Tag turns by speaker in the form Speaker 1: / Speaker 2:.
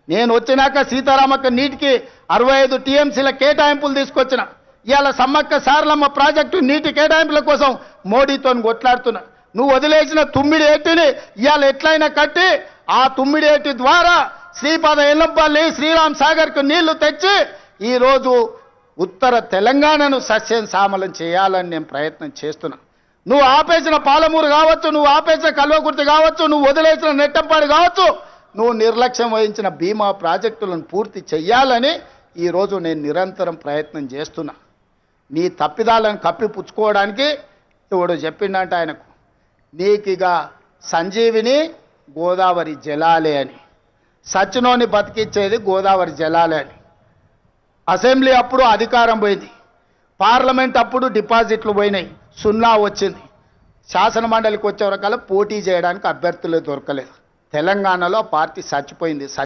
Speaker 1: నేను వచ్చినాక సీతారామక్క నీటికి 65 టీఎంసీల కేటాయింపులు తీసుకొచ్చిన. ఇవాళ సమ్మక్క సారలమ్మ ప్రాజెక్టు నీటి కేటాయింపుల కోసం మోడీతో కొట్లాడుతున్నా. నువ్వు వదిలేసిన తుమ్మిడి ఏటిని ఇవాళ ఎట్లయినా కట్టి ఆ తుమ్మిడి ఏటి ద్వారా శ్రీపాద ఎల్లంపల్లి శ్రీరామ్ సాగర్కు నీళ్లు తెచ్చి ఈరోజు ఉత్తర తెలంగాణను సస్యం సామలం చేయాలని నేను ప్రయత్నం చేస్తున్నా. నువ్వు ఆపేసిన పాలమూరు కావచ్చు, నువ్వు ఆపేసిన కల్వకుర్తి కావచ్చు, నువ్వు వదిలేసిన నెట్టంపాడు కావచ్చు, నువ్వు నిర్లక్ష్యం వహించిన భీమా ప్రాజెక్టులను పూర్తి చెయ్యాలని ఈరోజు నేను నిరంతరం ప్రయత్నం చేస్తున్నా. నీ తప్పిదాలను కప్పిపుచ్చుకోవడానికి ఇప్పుడు చెప్పిండంట ఆయనకు, నీకిగా సంజీవిని గోదావరి జలాలే అని, సచ్చినోని బతికిచ్చేది గోదావరి జలాలే అని. అసెంబ్లీ అప్పుడు అధికారం పోయింది, పార్లమెంట్ అప్పుడు డిపాజిట్లు పోయినాయి, 0 వచ్చింది. శాసన మండలికి వచ్చే వరకల్లా పోటీ చేయడానికి అభ్యర్థులు దొరకలేదు. తెలంగాణలో పార్టీ చచ్చిపోయింది.